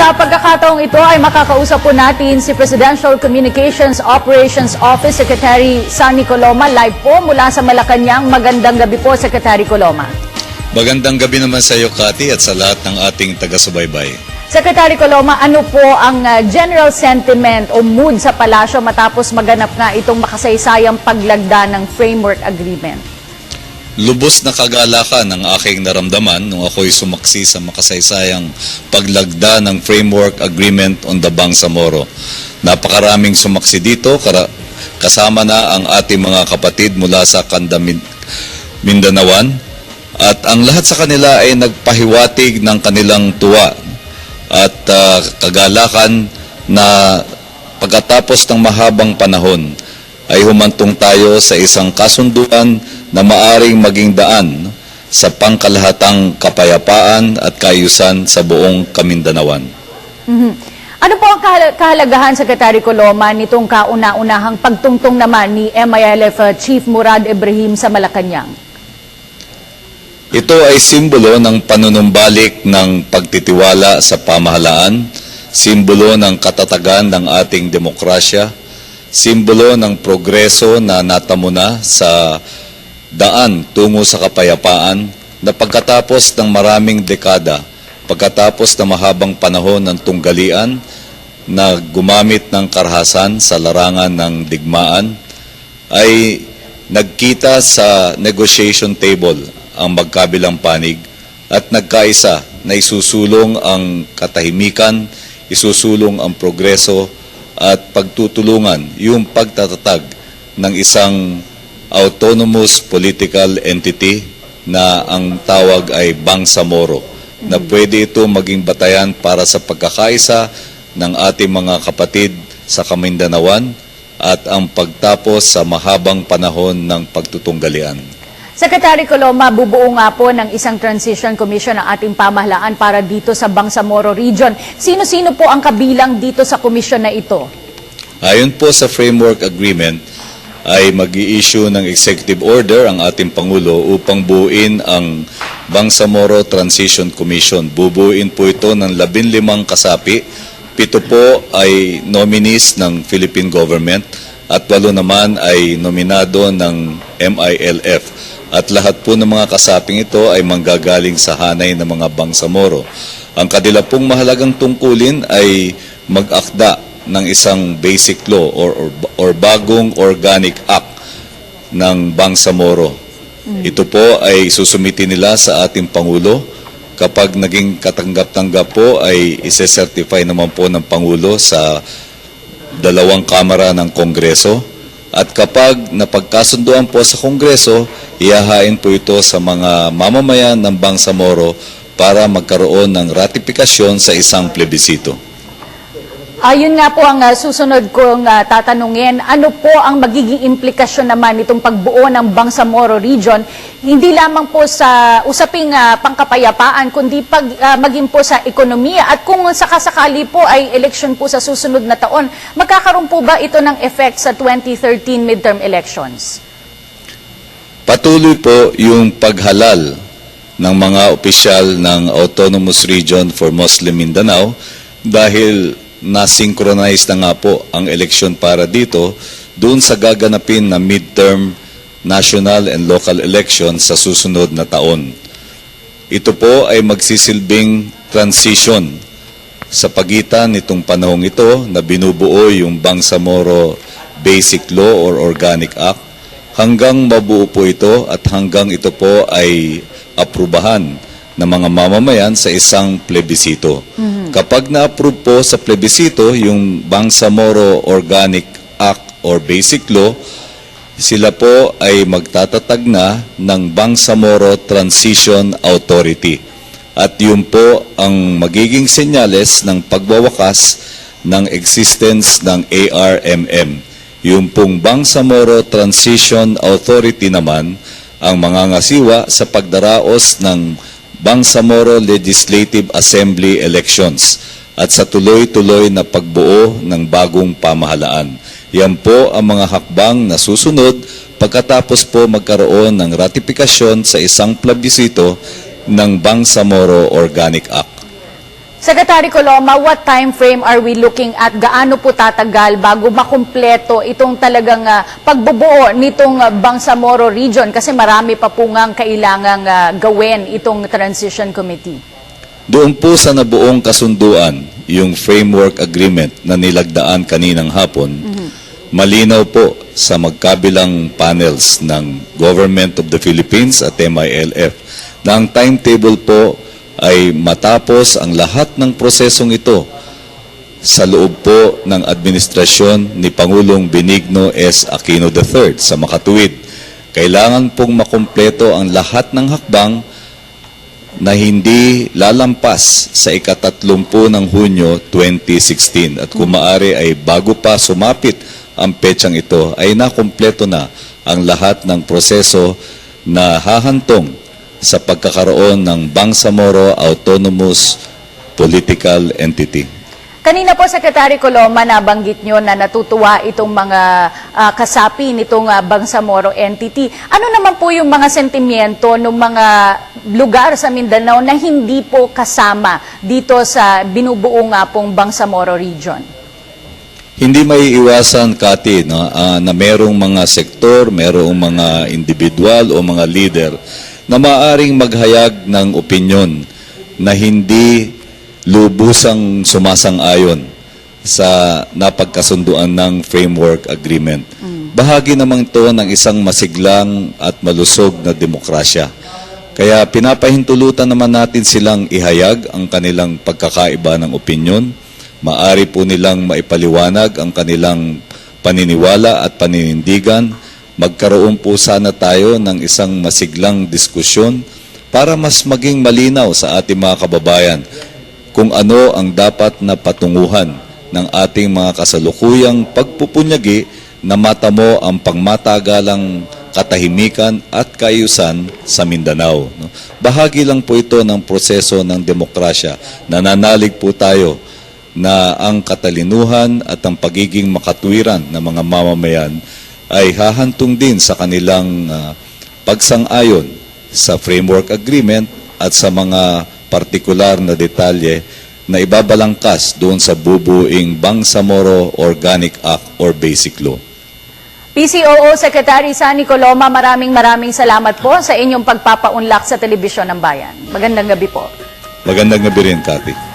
Sa pagkakataong ito ay makakausap po natin si Presidential Communications Operations Office Secretary Sunny Coloma. Live po mula sa Malacanang. Magandang gabi po, Secretary Coloma. Magandang gabi naman sa iyo, Cathy, at sa lahat ng ating taga-subaybay. Secretary Coloma, ano po ang general sentiment o mood sa palasyo matapos maganap nga itong makasaysayang paglagda ng framework agreement? Lubos na kagalakan ang aking naramdaman nung ako'y sumaksi sa makasaysayang paglagda ng framework agreement on the Bangsamoro. Napakaraming sumaksi dito, kasama na ang ating mga kapatid mula sa Kanda Mindanaoan, at ang lahat sa kanila ay nagpahiwatig ng kanilang tuwa at kagalakan na pagkatapos ng mahabang panahon ay humantong tayo sa isang kasunduan na maaring maging daan sa pangkalahatang kapayapaan at kaayusan sa buong Kamindanaoan. Ano po ang kahalagahan, Secretary Coloma, nitong kauna-unahang pagtungtong naman ni MILF Chief Murad Ibrahim sa Malacanang? Ito ay simbolo ng panunumbalik ng pagtitiwala sa pamahalaan, simbolo ng katatagan ng ating demokrasya, simbolo ng progreso na natamo na sa daan tungo sa kapayapaan na pagkatapos ng maraming dekada, pagkatapos ng mahabang panahon ng tunggalian na gumamit ng karahasan sa larangan ng digmaan, ay nagkita sa negotiation table ang magkabilang panig at nagkaisa na isusulong ang katahimikan, isusulong ang progreso at pagtutulungan yung pagtatatag ng isang autonomous political entity na ang tawag ay Bangsamoro, na pwede ito maging batayan para sa pagkakaisa ng ating mga kapatid sa Kamindanaoan at ang pagtapos sa mahabang panahon ng pagtutunggalian. Secretary Coloma, bubuo nga po ng isang transition commission ang ating pamahalaan para dito sa Bangsamoro region. Sino-sino po ang kabilang dito sa commission na ito? Ayon po sa framework agreement, ay mag-i-issue ng executive order ang ating Pangulo upang buuin ang Bangsamoro Transition Commission. Bubuuin po ito ng 15 kasapi, 7 po ay nominees ng Philippine government at 8 naman ay nominado ng MILF. At lahat po ng mga kasaping ito ay manggagaling sa hanay ng mga Bangsamoro. Ang kanila pong mahalagang tungkulin ay mag-akda ng isang basic law or bagong organic act ng Bangsamoro. Ito po ay susumitin nila sa ating Pangulo. Kapag naging katanggap-tanggap po ay ise-certify naman po ng Pangulo sa 2 kamara ng Kongreso. At kapag napagkasunduan po sa Kongreso, ihahain po ito sa mga mamamayan ng Bangsamoro para magkaroon ng ratifikasyon sa isang plebisito. Ayun nga po ang susunod kong tatanungin. Ano po ang magiging implikasyon naman nitong pagbuo ng Bangsamoro region, hindi lamang po sa usaping pangkapayapaan, kundi maging po sa ekonomiya? At kung sakasakali po ay eleksyon po sa susunod na taon, magkakaroon po ba ito ng effect sa 2013 midterm elections? Patuloy po yung paghalal ng mga opisyal ng Autonomous Region for Muslim Mindanao dahil na-synchronize na nga po ang eleksyon para dito doon sa gaganapin na midterm national and local elections sa susunod na taon. Ito po ay magsisilbing transition sa pagitan nitong panahong ito na binubuo yung Bangsamoro Basic Law or Organic Act hanggang mabuo po ito at hanggang ito po ay aprubahan ng mga mamamayan sa isang plebisito. Kapag na-approve po sa plebisito yung Bangsamoro Organic Act or Basic Law, sila po ay magtatatag na ng Bangsamoro Transition Authority. At yun po ang magiging senyales ng pagwawakas ng existence ng ARMM. Yung pong Bangsamoro Transition Authority naman ang mangangasiwa sa pagdaraos ng Bangsamoro Legislative Assembly elections at sa tuloy-tuloy na pagbuo ng bagong pamahalaan. Yan po ang mga hakbang na susunod pagkatapos po magkaroon ng ratifikasyon sa isang plebisito ng Bangsamoro Organic Act. Secretary Coloma, what time frame are we looking at? Gaano po tatagal bago makumpleto itong talagang pagbubuo nitong Bangsamoro Region? Kasi marami pa po ngang kailangang gawin itong Transition Committee. Doon po sa nabuong kasunduan, yung framework agreement na nilagdaan kaninang hapon, malinaw po sa magkabilang panels ng Government of the Philippines at MILF na ang timetable po ay matapos ang lahat ng prosesong ito sa loob po ng administrasyon ni Pangulong Benigno S. Aquino III sa makatuwid. Kailangan pong makumpleto ang lahat ng hakbang na hindi lalampas sa ika-30 ng Hunyo 2016. At kung maaari ay bago pa sumapit ang petsang ito, ay nakumpleto na ang lahat ng proseso na hahantong sa pagkakaroon ng Bangsamoro Autonomous Political Entity. Kanina po, Secretary Coloma, nabanggit nyo na natutuwa itong mga kasapi nitong Bangsamoro entity. Ano naman po yung mga sentimiento ng mga lugar sa Mindanao na hindi po kasama dito sa binubuo nga pong Bangsamoro region? Hindi maiiwasan, Kati, no, na merong mga sektor, merong mga individual o mga leader na maaaring maghayag ng opinyon na hindi lubusang sumasang-ayon sa napagkasunduan ng framework agreement. Bahagi naman ito ng isang masiglang at malusog na demokrasya. Kaya pinapahintulutan naman natin silang ihayag ang kanilang pagkakaiba ng opinyon. Maari po nilang maipaliwanag ang kanilang paniniwala at paninindigan. Magkaroon po sana tayo ng isang masiglang diskusyon para mas maging malinaw sa ating mga kababayan kung ano ang dapat na patunguhan ng ating mga kasalukuyang pagpupunyagi na matamo ang pangmatagalang katahimikan at kaayusan sa Mindanao. Bahagi lang po ito ng proseso ng demokrasya. Nananalig po tayo na ang katalinuhan at ang pagiging makatwiran ng mga mamamayan ay hahantong din sa kanilang pagsang-ayon sa framework agreement at sa mga partikular na detalye na ibabalangkas doon sa bubuing Bangsamoro Organic Act or Basic Law. PCOO Secretary Sunny Coloma, maraming salamat po sa inyong pagpapaunlak sa Telebisyon ng Bayan. Magandang gabi po. Magandang gabi rin, Kati.